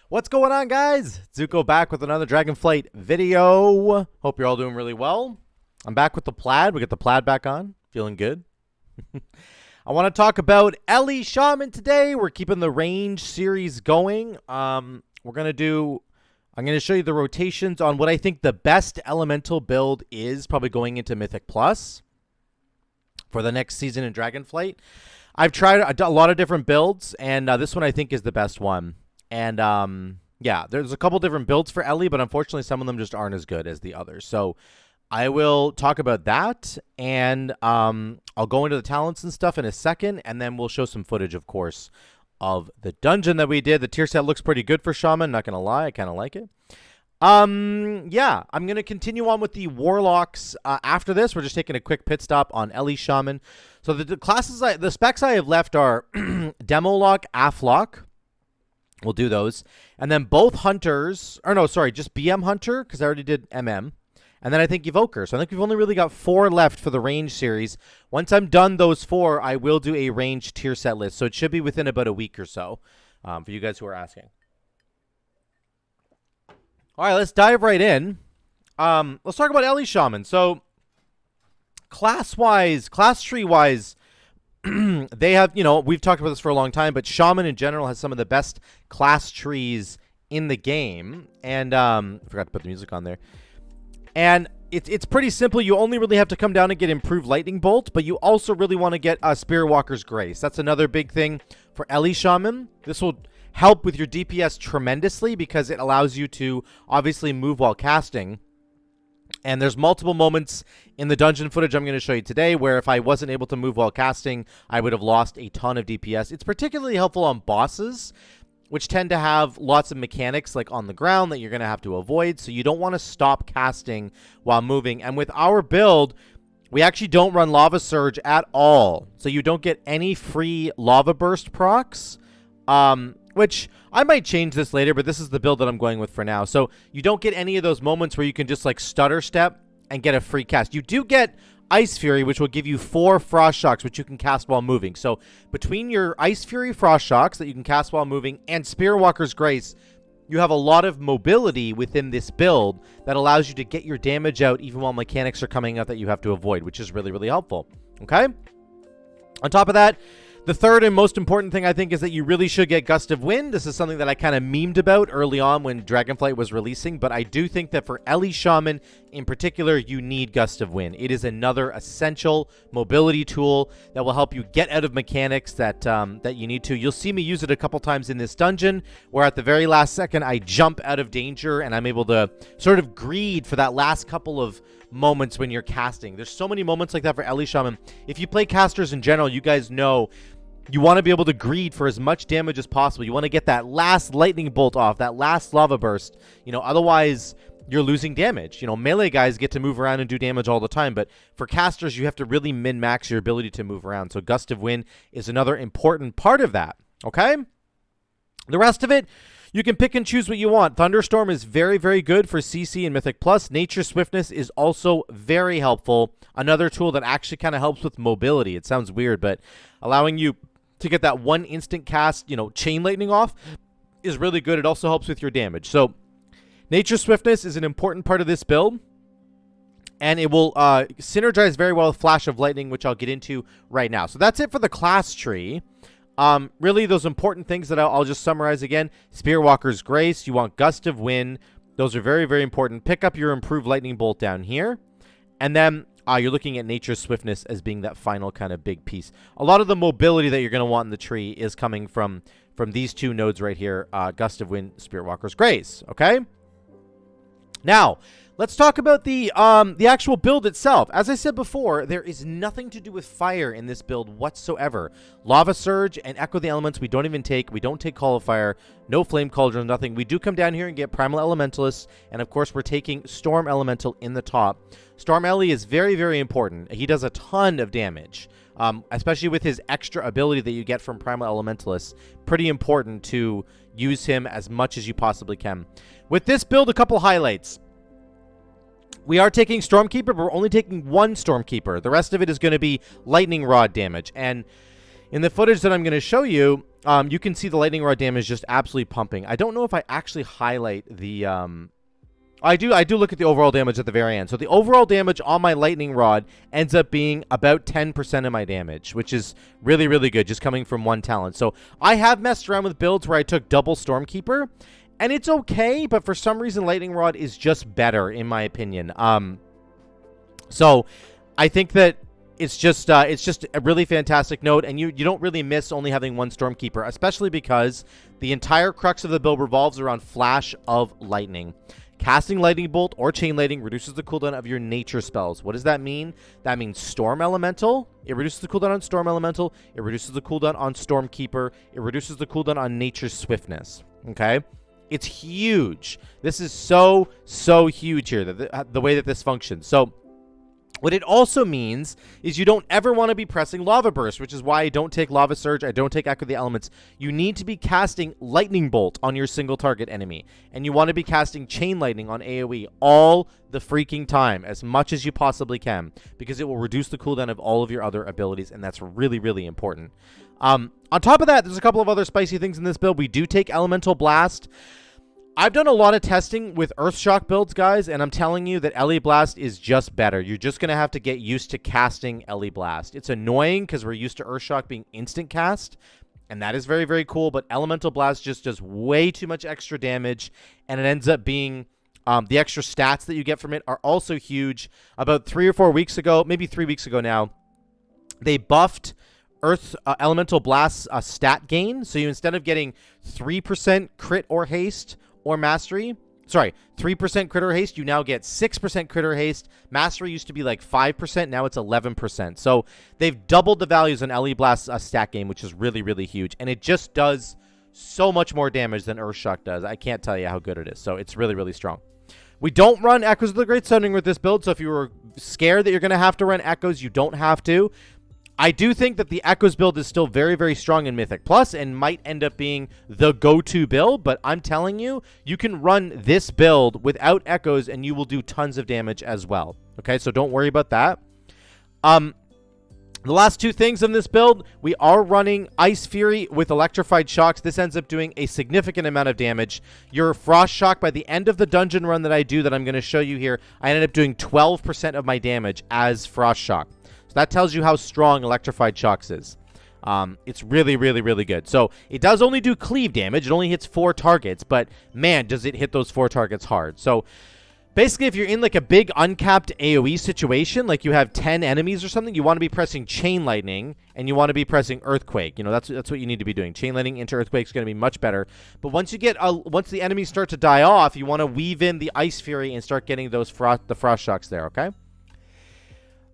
What's going on, guys? Zuko back with another Dragonflight video. Hope you're all doing really well. I'm back with the plaid. We got the plaid back on. Feeling good. I want to talk about Ele Shaman today. We're keeping the range series going. I'm going to show you the rotations on what I think the best elemental build is, probably going into Mythic Plus for the next season in Dragonflight. I've tried a lot of different builds, and this one I think is the best one. And, yeah, there's a couple different builds for Ele, but unfortunately some of them just aren't as good as the others. So I will talk about that, and I'll go into the talents and stuff in a second, and then we'll show some footage, of course, of the dungeon that we did. The tier set looks pretty good for Shaman, not going to lie. I kind of like it. Yeah, I'm going to continue on with the Warlocks after this. We're just taking a quick pit stop on Ele Shaman. So the classes, the specs I have left are Demo Lock, Af Lock. We'll do those. And then both Hunters, or no, sorry, just BM Hunter, because I already did MM. And then I think Evoker. So I think we've only really got 4 left for the range series. Once I'm done those 4, I will do a range tier set list. So it should be within about a week or so for you guys who are asking. All right, let's dive right in. Let's talk about Ele Shaman. So class-wise, class tree-wise, they have, we've talked about this for a long time, but Shaman in general has some of the best class trees in the game. And I forgot to put the music on there. And it's pretty simple. You only really have to come down and get improved Lightning Bolt, but you also really want to get Spirit Walker's Grace. That's another big thing for Ele Shaman. This will help with your DPS tremendously because it allows you to obviously move while casting. And there's multiple moments in the dungeon footage I'm going to show you today where if I wasn't able to move while casting, I would have lost a ton of DPS. It's particularly helpful on bosses, which tend to have lots of mechanics like on the ground that you're going to have to avoid. So you don't want to stop casting while moving. And with our build, we actually don't run Lava Surge at all. So you don't get any free Lava Burst procs. Which I might change this later, but this is the build that I'm going with for now. So you don't get any of those moments where you can just like stutter step and get a free cast. You do get Ice Fury, which will give you 4 Frost Shocks, which you can cast while moving. So between your Ice Fury Frost Shocks that you can cast while moving and Spirit Walker's Grace, you have a lot of mobility within this build that allows you to get your damage out even while mechanics are coming out that you have to avoid, which is really, really helpful. Okay? On top of that, the third and most important thing, I think, is that you really should get Gust of Wind. This is something that I kind of memed about early on when Dragonflight was releasing, but I do think that for Ele Shaman in particular, you need Gust of Wind. It is another essential mobility tool that will help you get out of mechanics that that you need to. You'll see me use it a couple times in this dungeon, where at the very last second, I jump out of danger, and I'm able to sort of greed for that last couple of moments when you're casting. There's so many moments like that for Ele Shaman. If you play casters in general, you guys know you want to be able to greed for as much damage as possible. You want to get that last lightning bolt off, that last lava burst. Otherwise you're losing damage. Melee guys get to move around and do damage all the time, but for casters, you have to really min-max your ability to move around. So Gust of Wind is another important part of that, okay? The rest of it, you can pick and choose what you want. Thunderstorm is very, very good for CC and Mythic Plus. Nature Swiftness is also very helpful. Another tool that actually kind of helps with mobility. It sounds weird, but allowing you to get that one instant cast, chain lightning off is really good. It also helps with your damage. So Nature Swiftness is an important part of this build, and it will synergize very well with Flash of Lightning, which I'll get into right now. So that's it for the class tree. Really, those important things that I'll just summarize again. Spirit Walker's Grace. You want Gust of Wind. Those are very, very important. Pick up your improved Lightning Bolt down here. And then you're looking at Nature Swiftness as being that final kind of big piece. A lot of the mobility that you're going to want in the tree is coming from these 2 nodes right here. Gust of Wind, Spirit Walker's Grace. Okay? Now, let's talk about the actual build itself. As I said before, there is nothing to do with fire in this build whatsoever. Lava Surge and Echo the Elements we don't even take. We don't take Call of Fire, no Flame Cauldron, nothing. We do come down here and get Primal Elementalists, and of course we're taking Storm Elemental in the top. Storm Ele is very, very important. He does a ton of damage, especially with his extra ability that you get from Primal Elementalists. Pretty important to use him as much as you possibly can. With this build, a couple highlights. We are taking Stormkeeper, but we're only taking 1 Stormkeeper. The rest of it is going to be Lightning Rod damage. And In the footage that I'm going to show you, you can see the lightning rod damage just absolutely pumping. I don't know if I actually highlight the... I do look at the overall damage at the very end. So the overall damage on my lightning rod ends up being about 10% of my damage, which is really, really good, just coming from one talent. So I have messed around with builds where I took double Stormkeeper, and it's okay, but for some reason lightning rod is just better, in my opinion. So I think that it's just a really fantastic node, and you don't really miss only having one Stormkeeper, especially because the entire crux of the build revolves around Flash of Lightning. Casting Lightning Bolt or Chain Lightning reduces the cooldown of your nature spells. What does that mean? That means Storm Elemental. It reduces the cooldown on Storm Elemental. It reduces the cooldown on Stormkeeper. It reduces the cooldown on Nature's Swiftness. Okay? It's huge. This is so huge here, the way that this functions. So what it also means is you don't ever want to be pressing Lava Burst, which is why I don't take Lava Surge, I don't take Echo of the Elements. You need to be casting Lightning Bolt on your single target enemy. And you want to be casting Chain Lightning on AoE all the freaking time, as much as you possibly can, because it will reduce the cooldown of all of your other abilities, and that's really, really important. On top of that, there's a couple of other spicy things in this build. We do take Elemental Blast. I've done a lot of testing with Earthshock builds, guys, and I'm telling you that Ele Blast is just better. You're just going to have to get used to casting Ele Blast. It's annoying because we're used to Earthshock being instant cast, and that is very, very cool, but Elemental Blast just does way too much extra damage, and it ends up being... the extra stats that you get from it are also huge. About 3 or 4 weeks ago, maybe 3 weeks ago now, they buffed Elemental Blast's stat gain, so you instead of getting 3% crit or haste... or mastery, sorry, 3% crit or haste, you now get 6% crit or haste. Mastery used to be like 5%, now it's 11%. So they've doubled the values on Ele Blast's stat game, which is really, really huge. And it just does so much more damage than Earthshock does. I can't tell you how good it is. So it's really, really strong. We don't run Echoes of the Great Summoning with this build, so if you were scared that you're going to have to run Echoes, you don't have to. I do think that the Echoes build is still very, very strong in Mythic Plus and might end up being the go-to build, but I'm telling you, you can run this build without Echoes and you will do tons of damage as well. Okay, so don't worry about that. The last two things in this build, we are running Ice Fury with Electrified Shocks. This ends up doing a significant amount of damage. Your Frost Shock, by the end of the dungeon run that I do, that I'm going to show you here, I ended up doing 12% of my damage as Frost Shock. That tells you how strong Electrified Shocks is. It's really, really, really good. So it does only do cleave damage. It only hits 4 targets, but man, does it hit those 4 targets hard. So basically, if you're in like a big uncapped AoE situation, like you have 10 enemies or something, you want to be pressing Chain Lightning and you want to be pressing Earthquake. You know, that's what you need to be doing. Chain Lightning into Earthquake is going to be much better. But once the enemies start to die off, you want to weave in the Ice Fury and start getting those the Frost Shocks there, okay?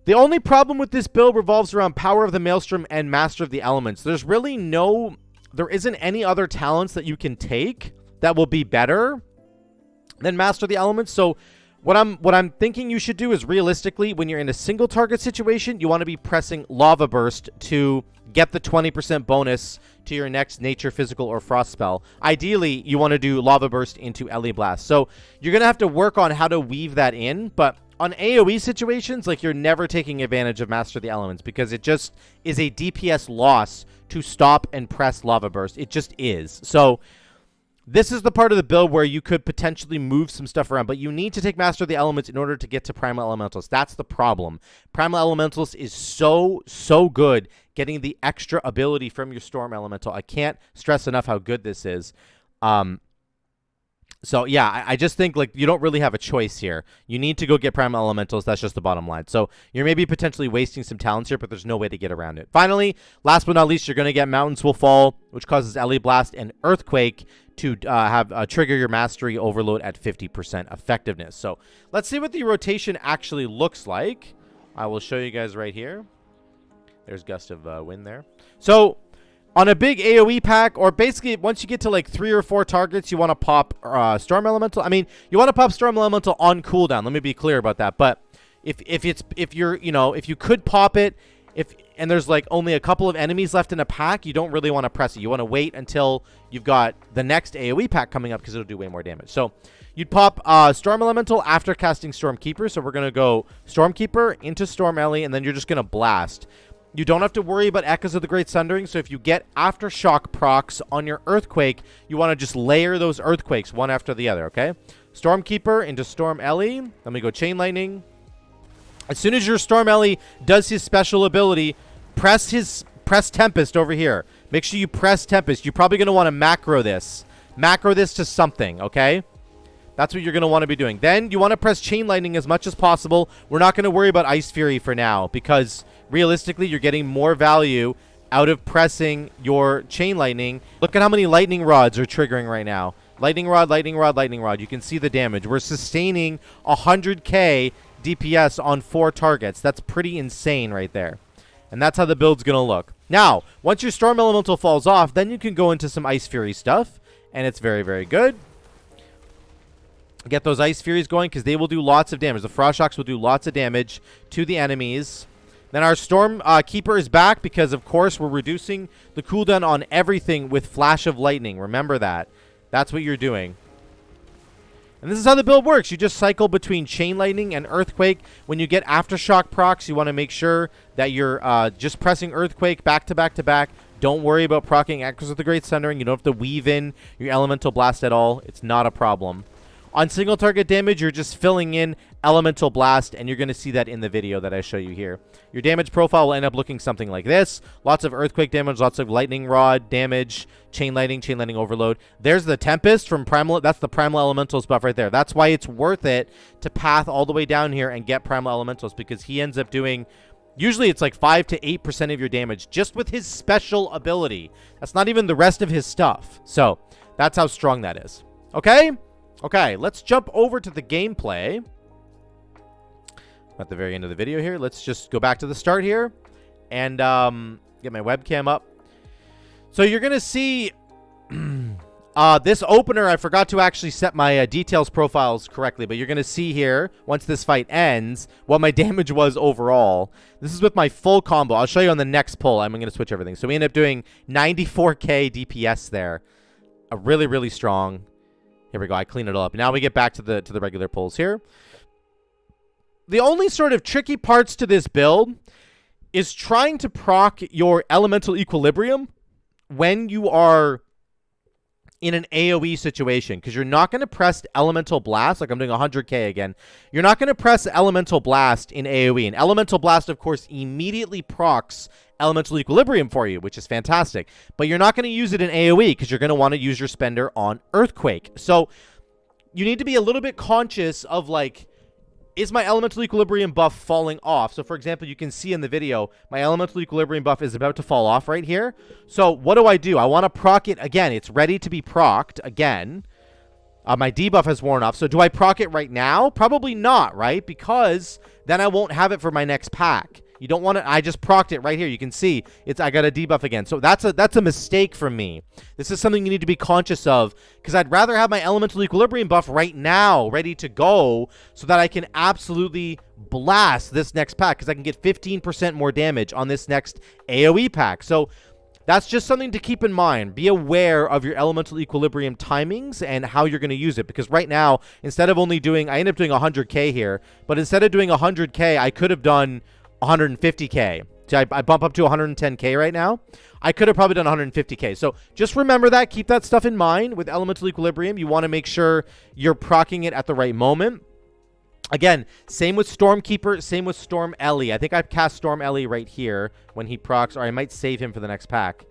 The only problem with this build revolves around Power of the Maelstrom and Master of the Elements. There isn't any other talents that you can take that will be better than Master of the Elements. So what I'm thinking you should do is, realistically, when you're in a single target situation, you want to be pressing Lava Burst to get the 20% bonus to your next Nature, Physical, or Frost spell. Ideally, you want to do Lava Burst into Ele Blast. So you're going to have to work on how to weave that in, but on AoE situations, like, you're never taking advantage of Master of the Elements because it just is a DPS loss to stop and press Lava Burst. It just is. So this is the part of the build where you could potentially move some stuff around, but you need to take Master of the Elements in order to get to Primal Elementals. That's the problem. Primal Elementals is so good getting the extra ability from your Storm Elemental. I can't stress enough how good this is. So, yeah, I just think, like, you don't really have a choice here. You need to go get Primal Elementals. That's just the bottom line. So, you're maybe potentially wasting some talents here, but there's no way to get around it. Finally, last but not least, you're going to get Mountains Will Fall, which causes Ele Blast and Earthquake to trigger your Mastery Overload at 50% effectiveness. So, let's see what the rotation actually looks like. I will show you guys right here. There's Gust of Wind there. So, on a big AoE pack, or basically once you get to like 3 or 4 targets, you want to pop Storm Elemental. I mean, you want to pop Storm Elemental on cooldown. Let me be clear about that. But if you could pop it, and there's like only a couple of enemies left in a pack, you don't really want to press it. You want to wait until you've got the next AoE pack coming up because it'll do way more damage. So you'd pop Storm Elemental after casting Stormkeeper. So we're gonna go Stormkeeper into Storm Ele, and then you're just gonna blast. You don't have to worry about Echoes of the Great Sundering, so if you get Aftershock procs on your Earthquake, you want to just layer those Earthquakes one after the other, okay? Stormkeeper into Storm Ele. Then we go Chain Lightning. As soon as your Storm Ele does his special ability, press Tempest over here. Make sure you press Tempest. You're probably going to want to macro this. Macro this to something, okay? That's what you're going to want to be doing. Then you want to press Chain Lightning as much as possible. We're not going to worry about Ice Fury for now because realistically you're getting more value out of pressing your Chain Lightning. Look at how many Lightning Rods are triggering right now. Lightning Rod, Lightning Rod, Lightning Rod. You can see the damage. We're sustaining 100k DPS on 4 targets. That's pretty insane right there. And that's how the build's going to look. Now, once your Storm Elemental falls off, then you can go into some Ice Fury stuff. And it's very, very good. Get those Ice Furies going because they will do lots of damage. The Frost Shocks will do lots of damage to the enemies. Then our Storm Keeper is back because, of course, we're reducing the cooldown on everything with Flash of Lightning. Remember that. That's what you're doing. And this is how the build works. You just cycle between Chain Lightning and Earthquake. When you get Aftershock procs, you want to make sure that you're just pressing Earthquake back to back to back. Don't worry about proccing Echoes of the Great Sundering. You don't have to weave in your Elemental Blast at all. It's not a problem. On single target damage, you're just filling in Elemental Blast, and you're going to see that in the video that I show you here. Your damage profile will end up looking something like this. Lots of Earthquake damage, lots of Lightning Rod damage, Chain Lightning Overload. There's the Tempest from Primal. That's the Primal Elementals buff right there. That's why it's worth it to path all the way down here and get Primal Elementals, because he ends up doing... Usually it's like 5 to 8% of your damage just with his special ability. That's not even the rest of his stuff. So that's how strong that is. Okay? Okay, let's jump over to the gameplay. At the very end of the video here. Let's just go back to the start here and get my webcam up. So you're going to see this opener. I forgot to actually set my details profiles correctly, but you're going to see here, once this fight ends, what my damage was overall. This is with my full combo. I'll show you on the next pull. I'm going to switch everything. So we end up doing 94k DPS there. A really, really strong... Here we go. I clean it all up. Now we get back to the regular pulls here. The only sort of tricky parts to this build is trying to proc your Elemental Equilibrium when you are in an AoE situation, because you're not going to press Elemental Blast. Like I'm doing 100k again. You're not going to press Elemental Blast in AoE. And Elemental Blast, of course, immediately procs Elemental Equilibrium for you, which is fantastic. But you're not going to use it in AoE because you're going to want to use your spender on Earthquake. So you need to be a little bit conscious of, like, is my Elemental Equilibrium buff falling off? So, for example, you can see in the video, my Elemental Equilibrium buff is about to fall off right here. So what do? I want to proc it again. It's ready to be procced again. My debuff has worn off. So do I proc it right now? Probably not, right? Because then I won't have it for my next pack. You don't want to... I just procced it right here. You can see I got a debuff again. So that's a mistake from me. This is something you need to be conscious of, because I'd rather have my Elemental Equilibrium buff right now ready to go so that I can absolutely blast this next pack, because I can get 15% more damage on this next AoE pack. So that's just something to keep in mind. Be aware of your Elemental Equilibrium timings and how you're going to use it, because right now, instead of only doing... I end up doing 100k here, but instead of doing 100k, I could have done 150k. So I bump up to 110k right now. I could have probably done 150k. So just remember that. Keep that stuff in mind with Elemental Equilibrium. You want to make sure you're proccing it at the right moment. Again, same with Stormkeeper, same with Storm Ele. I think I've cast Storm Ele right here when he procs, or I might save him for the next pack.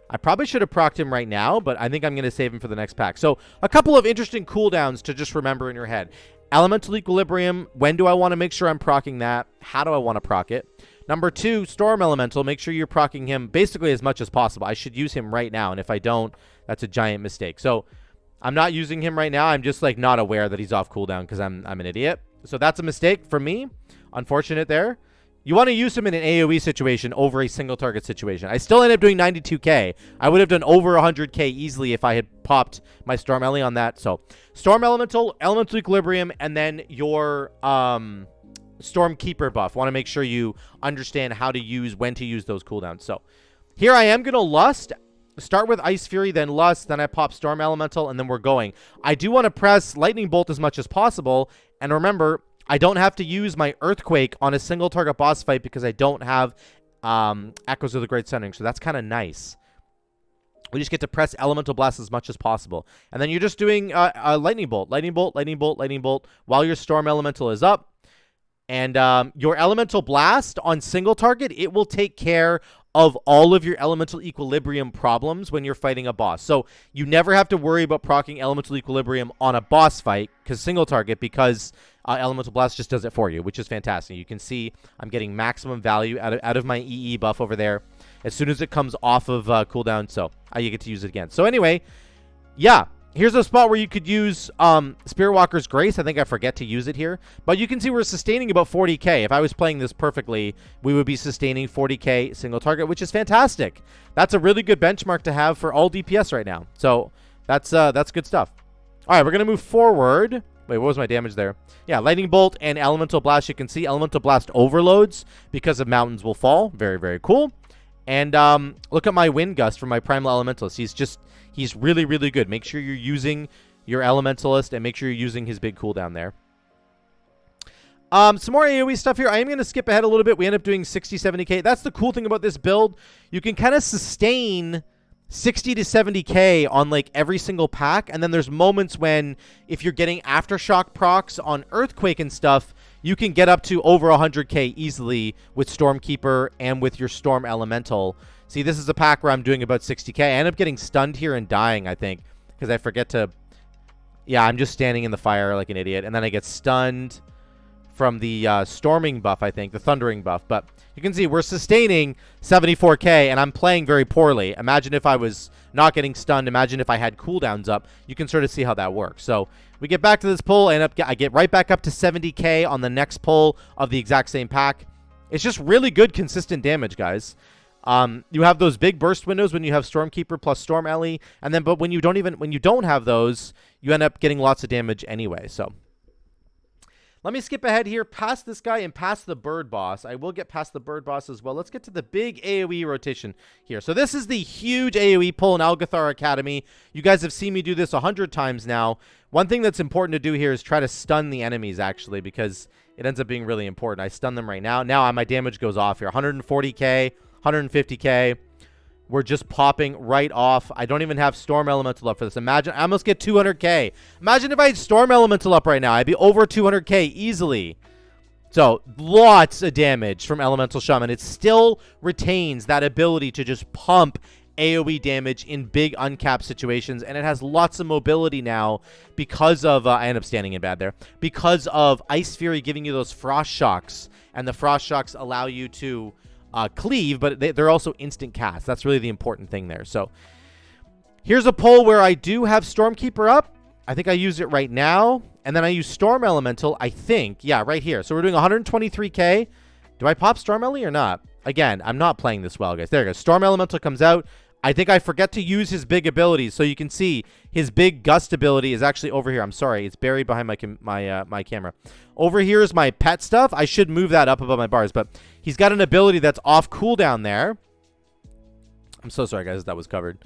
I probably should have procced him right now, but I think I'm going to save him for the next pack. So a couple of interesting cooldowns to just remember in your head. Elemental Equilibrium, when do I want to make sure I'm proccing that? How do I want to proc it? Number 2, Storm Elemental, make sure you're proccing him basically as much as possible. I should use him right now, and if I don't, that's a giant mistake. So I'm not using him right now. I'm just like not aware that he's off cooldown because I'm an idiot. So that's a mistake for me. Unfortunate there. You want to use him in an AoE situation over a single target situation. I still end up doing 92k. I would have done over 100k easily if I had popped my Storm Ele on that. So Storm Elemental, Elemental Equilibrium, and then your Stormkeeper buff. Want to make sure you understand how to use, when to use those cooldowns. So here I am going to Lust. Start with Ice Fury, then Lust, then I pop Storm Elemental, and then we're going. I do want to press Lightning Bolt as much as possible. And remember, I don't have to use my Earthquake on a single target boss fight because I don't have Echoes of the Great Sundering, so that's kind of nice. We just get to press Elemental Blast as much as possible. And then you're just doing a Lightning Bolt, Lightning Bolt, Lightning Bolt, Lightning Bolt, while your Storm Elemental is up. And your Elemental Blast on single target, it will take care of all of your Elemental Equilibrium problems when you're fighting a boss. So you never have to worry about proccing Elemental Equilibrium on a boss fight because single target, because Elemental Blast just does it for you, which is fantastic. You can see I'm getting maximum value out of my EE buff over there as soon as it comes off of cooldown, so you get to use it again. So anyway, yeah, here's a spot where you could use Spirit Walker's Grace. I think I forget to use it here, but you can see we're sustaining about 40k. If I was playing this perfectly, we would be sustaining 40k single target, which is fantastic. That's a really good benchmark to have for all DPS right now. So that's good stuff. All right, we're gonna move forward. Wait, what was my damage there? Yeah, Lightning Bolt and Elemental Blast. You can see Elemental Blast overloads because of Mountains Will Fall. Very, very cool. And look at my Wind Gust from my Primal Elementalist. He's really, really good. Make sure you're using your Elementalist and make sure you're using his big cooldown there. Some more AoE stuff here. I am going to skip ahead a little bit. We end up doing 60, 70k. That's the cool thing about this build. You can kind of sustain 60 to 70k on like every single pack, and then there's moments when if you're getting aftershock procs on Earthquake and stuff, you can get up to over 100k easily with Stormkeeper and with your Storm Elemental. See, this is a pack where I'm doing about 60k. I end up getting stunned here and dying, I think, because I forget to... Yeah, I'm just standing in the fire like an idiot, and then I get stunned from the Storming buff, I think, the Thundering buff. But you can see we're sustaining 74k, and I'm playing very poorly. Imagine if I was not getting stunned. Imagine if I had cooldowns up. You can sort of see how that works. So we get back to this pull, and I get right back up to 70k on the next pull of the exact same pack. It's just really good, consistent damage, guys. You have those big burst windows when you have Stormkeeper plus Storm Ellie, and then when you don't have those, you end up getting lots of damage anyway. So let me skip ahead here past this guy and past the bird boss. I will get past the bird boss as well. Let's get to the big AoE rotation here. So this is the huge AoE pull in Algathar Academy. You guys have seen me do this 100 times now. One thing that's important to do here is try to stun the enemies, actually, because it ends up being really important. I stun them right now. Now my damage goes off here. 140k, 150k. We're just popping right off. I don't even have Storm Elemental up for this. Imagine, I almost get 200k. Imagine if I had Storm Elemental up right now. I'd be over 200k easily. So, lots of damage from Elemental Shaman. It still retains that ability to just pump AoE damage in big uncapped situations, and it has lots of mobility now because of, I end up standing in bad there, because of Ice Fury giving you those Frost Shocks, and the Frost Shocks allow you to cleave, but they're also instant cast. That's really the important thing there. So here's a pull where I do have Stormkeeper up. I think I use it right now, and then I use Storm Elemental, I think. Yeah, right here. So we're doing 123k. Do I pop Storm Ellie or not? Again, I'm not playing this well, guys. There it goes. Storm Elemental comes out. I think I forget to use his big abilities, so you can see his big gust ability is actually over here. I'm sorry, it's buried behind my camera. Over here is my pet stuff. I should move that up above my bars, but he's got an ability that's off cooldown there. I'm so sorry, guys, that was covered.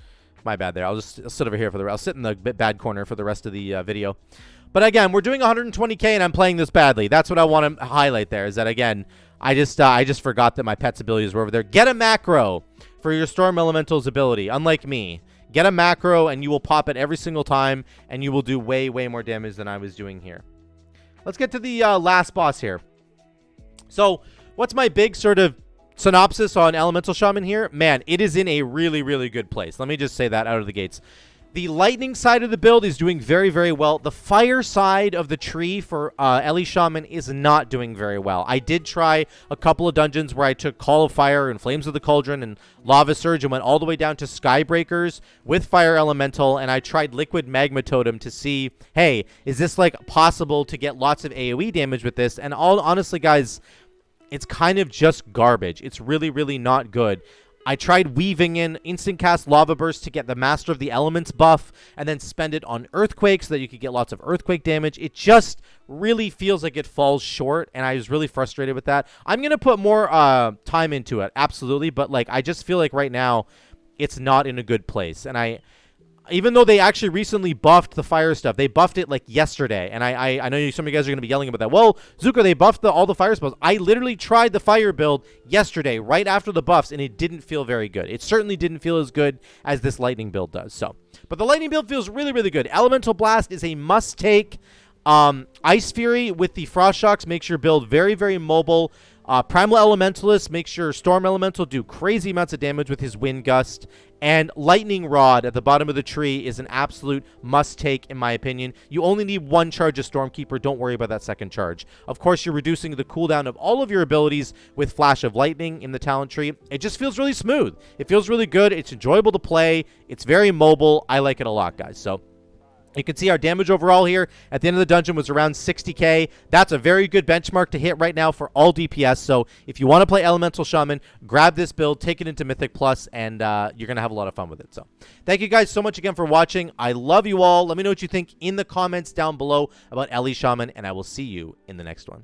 My bad there. I'll sit over here for I'll sit in the bad corner for the rest of the video. But again, we're doing 120k, and I'm playing this badly. That's what I want to highlight there. Is that again, I just forgot that my pet's abilities were over there. Get a macro for your Storm Elemental's ability. Unlike me, get a macro, and you will pop it every single time, and you will do way, way more damage than I was doing here. Let's get to the last boss here. So, what's my big sort of synopsis on Elemental Shaman here? Man, it is in a really, really good place. Let me just say that out of the gates. The lightning side of the build is doing very, very well. The fire side of the tree for Ele Shaman is not doing very well. I did try a couple of dungeons where I took Call of Fire and Flames of the Cauldron and Lava Surge and went all the way down to Skybreakers with Fire Elemental, and I tried Liquid Magma Totem to see, hey, is this like possible to get lots of AoE damage with this? And honestly, guys, it's kind of just garbage. It's really, really not good. I tried weaving in instant cast Lava Burst to get the Master of the Elements buff and then spend it on Earthquake so that you could get lots of Earthquake damage. It just really feels like it falls short, and I was really frustrated with that. I'm going to put more time into it, absolutely, but like I just feel like right now it's not in a good place. And even though they actually recently buffed the fire stuff, they buffed it like yesterday. And I know some of you guys are going to be yelling about that. Well, Zuko, they buffed all the fire spells. I literally tried the fire build yesterday, right after the buffs, and it didn't feel very good. It certainly didn't feel as good as this lightning build does. So, but the lightning build feels really, really good. Elemental Blast is a must-take. Ice Fury with the Frost Shocks makes your build very, very mobile. Primal Elementalist makes your Storm Elemental do crazy amounts of damage with his Wind Gust. And Lightning Rod at the bottom of the tree is an absolute must-take, in my opinion. You only need one charge of Stormkeeper. Don't worry about that second charge. Of course, you're reducing the cooldown of all of your abilities with Flash of Lightning in the talent tree. It just feels really smooth. It feels really good. It's enjoyable to play. It's very mobile. I like it a lot, guys. So you can see our damage overall here at the end of the dungeon was around 60k. That's a very good benchmark to hit right now for all DPS. So if you want to play Elemental Shaman, grab this build, take it into Mythic Plus, and you're going to have a lot of fun with it. So thank you guys so much again for watching. I love you all. Let me know what you think in the comments down below about Ele Shaman, and I will see you in the next one.